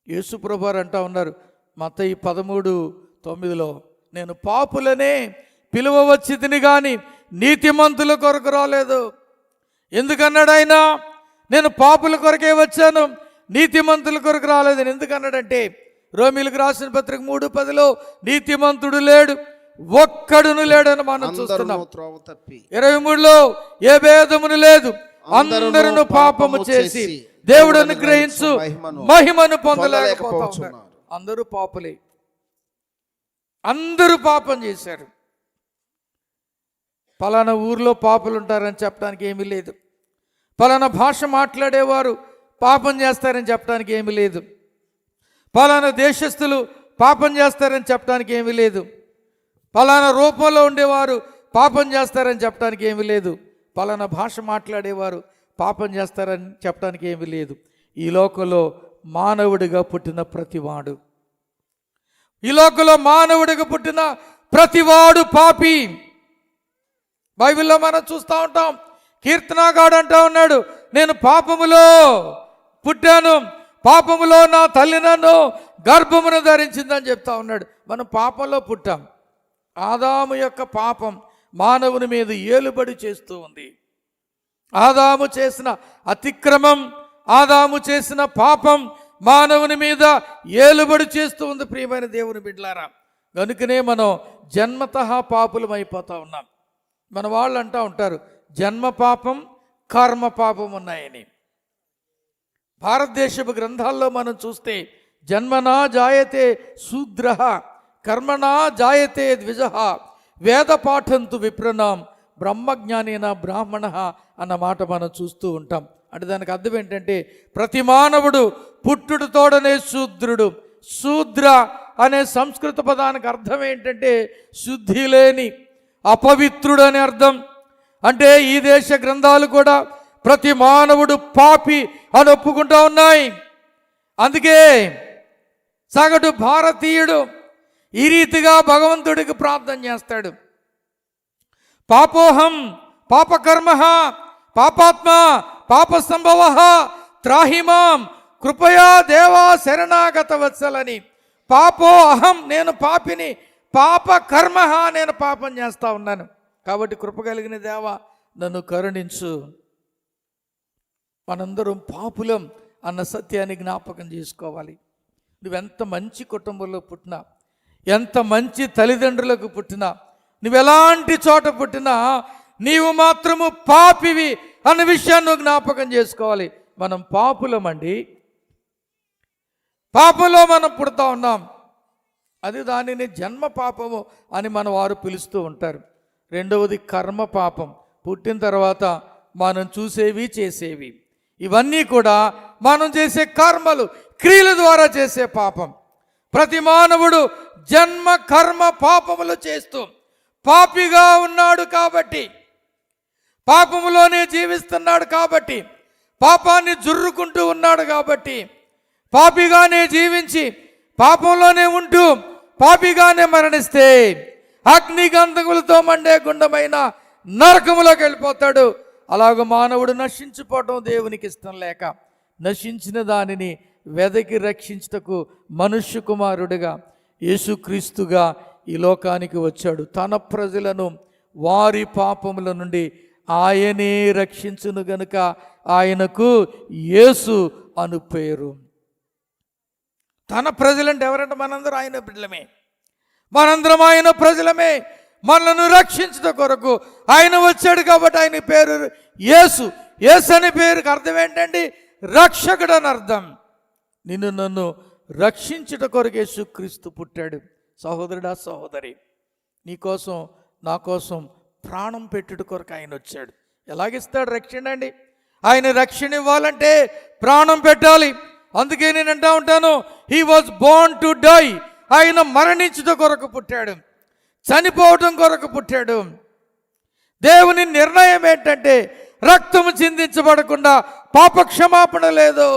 యేసు ప్రభువారు అంటా ఉన్నారు మత్తయి 13:9, నేను పాపులనే పిలువవచ్చితిని గాని నీతిమంతుల కొరకు రాలేదు. ఎందుకన్నాడు ఆయన? నేను పాపుల కొరకే వచ్చాను, నీతిమంతుల కొరకు రాలేదని. ఎందుకన్నాడంటే రోమీయులకు రాసిన పత్రిక 3:10 నీతిమంతుడు లేడు, ఒక్కడును లేడని మనం చూస్తున్నాం. 23 ఏ భేదమును లేదు, అందరూ పాపము చేసి దేవుడు అనుగ్రహించు మహిమను పొందలేకపోతున్నారు. అందరూ పాపులే. అందరూ పాపం చేశారు. పలానా ఊర్లో పాపులు ఉంటారని చెప్పడానికి ఏమీ లేదు. పలానా భాష మాట్లాడేవారు పాపం చేస్తారని చెప్పడానికి ఏమీ లేదు. పలానా దేశస్థులు పాపం చేస్తారని చెప్పడానికి ఏమీ లేదు. పలానా రూపంలో ఉండేవారు పాపం చేస్తారని చెప్పడానికి ఏమీ లేదు. పలానా భాష మాట్లాడేవారు పాపం చేస్తారని చెప్పడానికి ఏమీ లేదు. ఈ లోకంలో మానవుడిగా పుట్టిన ప్రతివాడు, ఈ లోకంలో మానవుడిగా పుట్టిన ప్రతివాడు పాపి. బైబిల్లో మనం చూస్తూ ఉంటాం. కీర్తనాగాడు అంటూ ఉన్నాడు, నేను పాపములో పుట్టాను, పాపములో నా తల్లి నన్ను గర్భమును ధరించిందని చెప్తా ఉన్నాడు. మనం పాపంలో పుట్టాం. ఆదాము యొక్క పాపం మానవుని మీద ఏలుబడి చేస్తూ ఉంది. ఆదాము చేసిన అతిక్రమం, ఆదాము చేసిన పాపం మానవుని మీద ఏలుబడి చేస్తూ ఉంది. ప్రియమైన దేవుని బిడ్డలారా, కనుకనే మనం జన్మతః పాపులం అయిపోతూ ఉన్నాం. మన వాళ్ళు అంటూ ఉంటారు జన్మ పాపం కర్మ పాపం ఉన్నాయని. భారతదేశపు గ్రంథాల్లో మనం చూస్తే జన్మనా జాయతే శూద్రః కర్మణా జాయతే ద్విజః వేద పాఠంతు విప్రనాం బ్రహ్మజ్ఞానేన బ్రాహ్మణః అన్న మాట మనం చూస్తూ ఉంటాం. అంటే దానికి అర్థం ఏంటంటే ప్రతి మానవుడు పుట్టుడుతోడనే శూద్రుడు. శూద్ర అనే సంస్కృత పదానికి అర్థం ఏంటంటే శుద్ధి లేని, అపవిత్రుడు అని అర్థం. అంటే ఈ దేశ గ్రంథాలు కూడా ప్రతి మానవుడు పాపి అని ఒప్పుకుంటూ ఉన్నాయి. అందుకే సగటు భారతీయుడు ఈ రీతిగా భగవంతుడికి ప్రార్థన చేస్తాడు. పాపోహం పాపకర్మ పాపాత్మ పాప సంభవ త్రాహిమాం కృపయా దేవా శరణాగత వత్సలని. పాపో అహం, నేను పాపిని, పాప కర్మ, నేను పాపం చేస్తా ఉన్నాను, కాబట్టి కృప కలిగిన దేవా నన్ను కరుణించు. మనందరం పాపులం అన్న సత్యాన్ని జ్ఞాపకం చేసుకోవాలి. నువ్వెంత మంచి కుటుంబంలో పుట్టినా, ఎంత మంచి తల్లిదండ్రులకు పుట్టినా, నువ్వెలాంటి చోట పుట్టినా నీవు మాత్రము పాపివి అన్న విషయాన్ని నువ్వు జ్ఞాపకం చేసుకోవాలి. మనం పాపులమండి, పాపంలో మనం పుడతా ఉన్నాం. అది దానిని జన్మ పాపము అని మన వారు పిలుస్తూ ఉంటారు. రెండవది కర్మ పాపం, పుట్టిన తర్వాత మనం చూసేవి చేసేవి, ఇవన్నీ కూడా మనం చేసే కర్మలు, క్రియల ద్వారా చేసే పాపం. ప్రతి మానవుడు జన్మ కర్మ పాపములు చేస్తూ పాపిగా ఉన్నాడు కాబట్టి, పాపములోనే జీవిస్తున్నాడు కాబట్టి, పాపాన్ని జుర్రుకుంటూ ఉన్నాడు కాబట్టి, పాపిగానే జీవించి పాపంలోనే ఉంటూ పాపిగానే మరణిస్తే అగ్నిగంధకులతో మండే గుండమైన నరకములోకి వెళ్ళిపోతాడు. అలాగ మానవుడు నశించిపోవటం దేవునికి ఇష్టం లేక నశించిన దానిని వెదకి రక్షించుటకు మనుష్య కుమారుడిగా యేసుక్రీస్తుగా ఈ లోకానికి వచ్చాడు. తన ప్రజలను వారి పాపముల నుండి ఆయనే రక్షించును గనుక ఆయనకు యేసు అను పేరు. తన ప్రజలంటే ఎవరంటే మనందరం ఆయన బిడ్డలమే, మనందరం ఆయన ప్రజలమే. మనలను రక్షించుట కొరకు ఆయన వచ్చాడు కాబట్టి ఆయన పేరు యేసు. యేసు అనే పేరుకి అర్థం ఏంటండి? రక్షకుడు అని అర్థం. నిన్ను నన్ను రక్షించుట కొరకు యేసుక్రీస్తు పుట్టాడు. సహోదరుడా సహోదరి, నీకోసం నా కోసం ప్రాణం పెట్టుట కొరకు ఆయన వచ్చాడు. ఎలాగిస్తాడు రక్షణ అండి? ఆయన రక్షణ ఇవ్వాలంటే ప్రాణం పెట్టాలి. అందుకే నేను అంటా ఉంటాను, he was born to die. ఆయన మరణించుట కొరకు పుట్టాడు, చనిపోవటం కొరకు పుట్టాడు. దేవుని నిర్ణయం ఏంటంటే రక్తము చిందించబడకుండా పాప క్షమాపణ లేదు.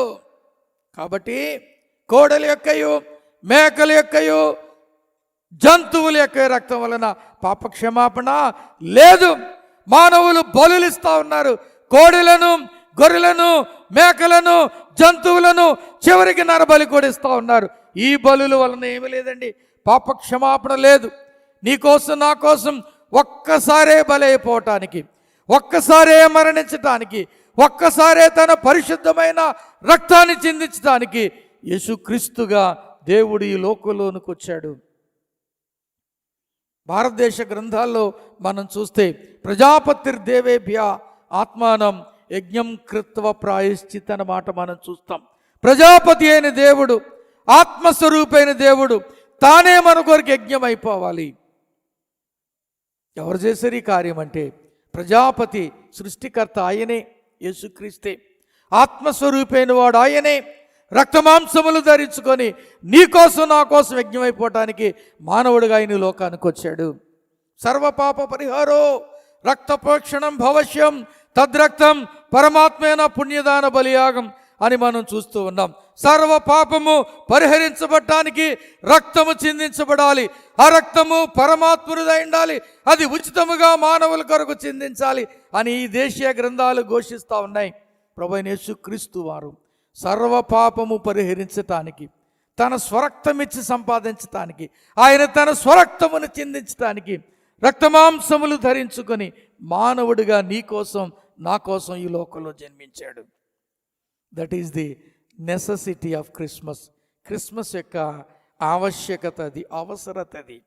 కాబట్టి కోడల యొక్కయు మేకల యొక్కయు జంతువుల యొక్క రక్తం వలన పాప క్షమాపణ లేదు. మానవులు బలులు ఇస్తూ ఉన్నారు, కోడెలను, గొర్రెలను, మేకలను, జంతువులను, చివరికి నరబలి కూడా ఇస్తూ ఉన్నారు. ఈ బలుల వలన ఏమీ లేదండి, పాప క్షమాపణ లేదు. నీకోసం నా కోసం ఒక్కసారే బలైపోవటానికి, ఒక్కసారే మరణించటానికి, ఒక్కసారే తన పరిశుద్ధమైన రక్తాన్ని చిందించడానికి యేసుక్రీస్తుగా దేవుడు ఈ లోకంలోనికి వచ్చాడు. భారతదేశ గ్రంథాల్లో మనం చూస్తే ప్రజాపతిర్దేవేభ్య ఆత్మానం యజ్ఞం కృత్వ ప్రాయశ్చిత్ అన్న మాట మనం చూస్తాం. ప్రజాపతి అయిన దేవుడు, ఆత్మస్వరూపైన దేవుడు తానే మన కొరకు యజ్ఞం అయిపోవాలి. ఎవరు చేశారు ఈ కార్యం అంటే ప్రజాపతి, సృష్టికర్త ఆయనే, యేసుక్రీస్తే. ఆత్మస్వరూపైన వాడు ఆయనే. రక్తమాంసములు ధరించుకొని నీ కోసం నా కోసం యజ్ఞమైపోవటానికి మానవుడిగా ఆయన లోకానికి వచ్చాడు. సర్వపాప పరిహారో రక్తపోక్షణం భవశ్యం తద్రక్తం పరమాత్మైన పుణ్యదాన బలియాగం అని మనం చూస్తూ ఉన్నాం. సర్వ పాపము పరిహరించబడటానికి రక్తము చిందించబడాలి. ఆ రక్తము పరమాత్ముడిదై ఉండాలి. అది ఉచితముగా మానవుల కొరకు చిందించాలి అని ఈ దేశీయ గ్రంథాలు ఘోషిస్తూ ఉన్నాయి. ప్రభువైన యేసుక్రీస్తు వారు సర్వ పాపము పరిహరించటానికి, తన స్వరక్తమిచ్చి సంపాదించటానికి, ఆయన తన స్వరక్తమును చిందించటానికి రక్తమాంసములు ధరించుకొని మానవుడిగా నీ కోసం నా కోసం ఈ లోకంలో జన్మించాడు. That is the necessity of Christmas. Christmas యొక్క ఆవశ్యకత అది, అవసరత అది.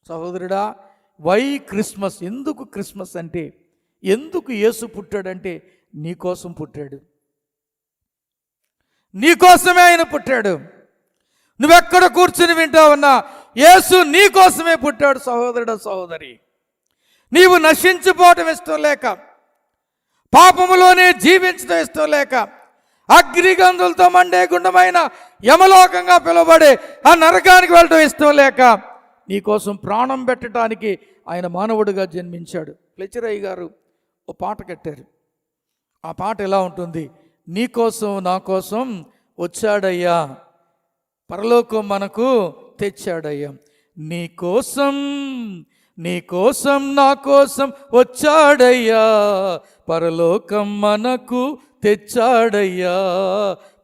సహోదరుడా, వై క్రిస్మస్? ఎందుకు క్రిస్మస్ అంటే, ఎందుకు యేసు పుట్టాడంటే నీ కోసం పుట్టాడు. నీ కోసమే ఆయన పుట్టాడు. నువ్వెక్కడ కూర్చుని వింటావన్నా యేసు నీ కోసమే పుట్టాడు. సహోదరుడు, సహోదరి, నీవు నశించిపోవటం ఇష్టం లేక, పాపములోనే జీవించడం ఇష్టం లేక, అగ్నిగంధులతో మండే గుండమైన యమలోకంగా పిలువబడే ఆ నరకానికి వెళ్ళటం ఇష్టం లేక నీకోసం ప్రాణం పెట్టడానికి ఆయన మానవుడిగా జన్మించాడు. ఫ్లెచరయ్య గారు ఓ పాట కట్టారు. ఆ పాట ఎలా ఉంటుంది? నీ కోసం నా కోసం వచ్చాడయ్యా, పరలోకం మనకు తెచ్చాడయ్యా. నీ కోసం నా కోసం వచ్చాడయ్యా, పరలోకం మనకు తెచ్చాడయ్యా,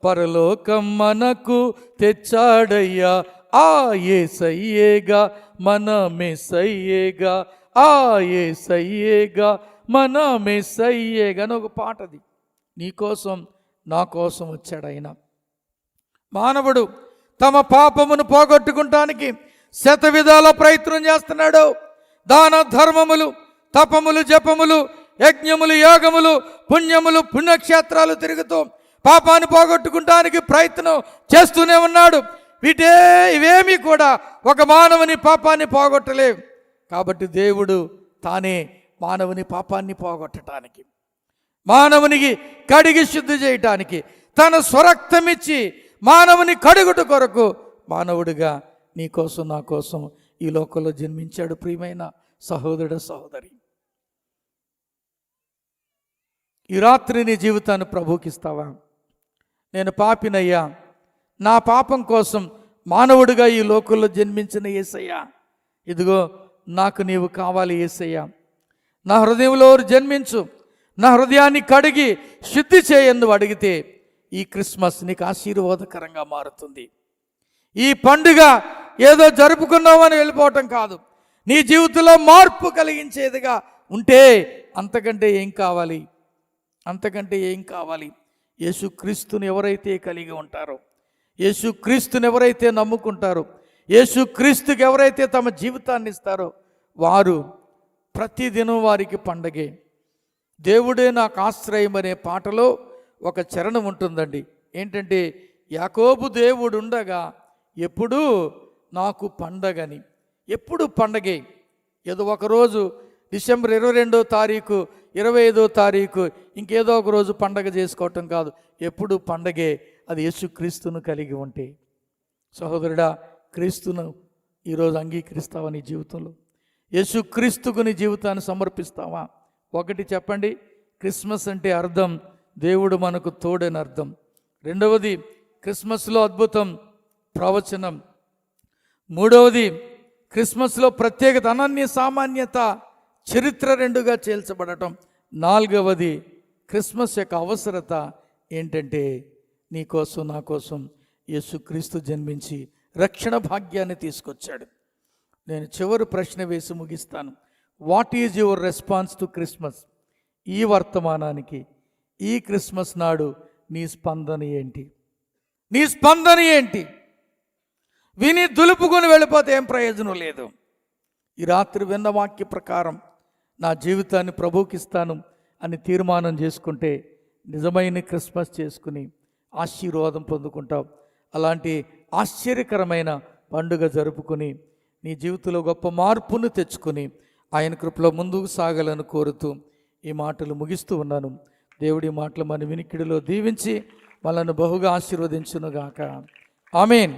పరలోకం మనకు తెచ్చాడయ్యా. ఆ యేసయ్యేగా మన మెస్సయ్యేగా, ఆ యేసయ్యేగా మన మెస్సయ్యేగా అని ఒక పాట. అది నీకోసం నా కోసం వచ్చాడు ఆయన. మానవుడు తమ పాపమును పోగొట్టుకుంటానికి శతవిధాల ప్రయత్నం చేస్తున్నాడు. దాన ధర్మములు, తపములు, జపములు, యజ్ఞములు, యాగములు, పుణ్యములు, పుణ్యక్షేత్రాలు తిరుగుతూ పాపాన్ని పోగొట్టుకుంటానికి ప్రయత్నం చేస్తూనే ఉన్నాడు. ఇవేమీ కూడా ఒక మానవుని పాపాన్ని పోగొట్టలేవు. కాబట్టి దేవుడు తానే మానవుని పాపాన్ని పోగొట్టడానికి, మానవునికి కడిగి శుద్ధి చేయటానికి తన స్వరక్తమిచ్చి మానవుని కడుగుట కొరకు మానవుడిగా నీ కోసం నా కోసం ఈ లోకంలో జన్మించాడు. ప్రియమైన సహోదరుడు, సహోదరి, ఈ రాత్రి నీ జీవితాన్ని ప్రభువుకి ఇస్తావా? నేను పాపినయ్యా, నా పాపం కోసం మానవుడిగా ఈ లోకంలో జన్మించిన యేసయ్యా, ఇదిగో నాకు నీవు కావాలి యేసయ్యా. నా హృదయంలో జన్మించు, నా హృదయాన్ని కడిగి శుద్ధి చేయందు అడిగితే ఈ క్రిస్మస్ నీకు ఆశీర్వాదకరంగా మారుతుంది. ఈ పండుగ ఏదో జరుపుకున్నామని వెళ్ళిపోవటం కాదు, నీ జీవితంలో మార్పు కలిగించేదిగా ఉంటే అంతకంటే ఏం కావాలి? అంతకంటే ఏం కావాలి? యేసుక్రీస్తుని ఎవరైతే కలిగి ఉంటారో, యేసుక్రీస్తుని ఎవరైతే నమ్ముకుంటారో, యేసుక్రీస్తుకి ఎవరైతే తమ జీవితాన్ని ఇస్తారో వారు ప్రతిదినం వారికి పండగే. దేవుడే నాకు ఆశ్రయం అనే పాటలో ఒక చరణం ఉంటుందండి. ఏంటంటే, యాకోబు దేవుడు ఉండగా ఎప్పుడూ నాకు పండగని. ఎప్పుడు పండగే. ఏదో ఒకరోజు డిసెంబర్ 22వ తారీఖు, 25వ తారీఖు ఇంకేదో ఒక రోజు పండగ చేసుకోవటం కాదు, ఎప్పుడు పండగే. అది యేసుక్రీస్తును కలిగి ఉంటే. సహోదరుడా, క్రీస్తును ఈరోజు అంగీకరిస్తావా? నీ జీవితంలో యేసుక్రీస్తుకు నీ జీవితాన్ని సమర్పిస్తావా? ఒకటి చెప్పండి, క్రిస్మస్ అంటే అర్థం దేవుడు మనకు తోడని అర్థం. రెండవది, క్రిస్మస్లో అద్భుతం ప్రవచనం. మూడవది, క్రిస్మస్లో ప్రత్యేకత, అనన్య సామాన్యత, చరిత్ర రెండుగా చేల్చబడటం. నాలుగవది, క్రిస్మస్ యొక్క అవసరత ఏంటంటే నీ కోసం నా కోసం యేసుక్రీస్తు జన్మించి రక్షణ భాగ్యాన్ని తీసుకొచ్చాడు. నేను చివరి ప్రశ్న వేసి ముగిస్తాను. What is your response to Christmas? ఈ వర్తమానానికి, ఈ క్రిస్మస్ నాడు నీ స్పందన ఏంటి? నీ స్పందన ఏంటి? విని దులుపుకొని వెళ్ళిపోతే ఏం ప్రయోజనం లేదు. ఈ రాత్రి విన్న వాక్య ప్రకారం నా జీవితాన్ని ప్రభువుకిస్తాను అని తీర్మానం చేసుకుంటే నిజమైన క్రిస్మస్ చేసుకుని ఆశీర్వాదం పొందుకుంటావు. అలాంటి ఆశ్చర్యకరమైన పండుగ జరుపుకుని నీ జీవితంలో గొప్ప మార్పును తెచ్చుకొని ఆయన కృపలో ముందుకు సాగాలని కోరుతూ ఈ మాటలు ముగిస్తూ ఉన్నాను. దేవుడి మాటలు మన వినికిడిలో దీవించి మనల్ని బహుగా ఆశీర్వదించునుగాక. ఆమేన్.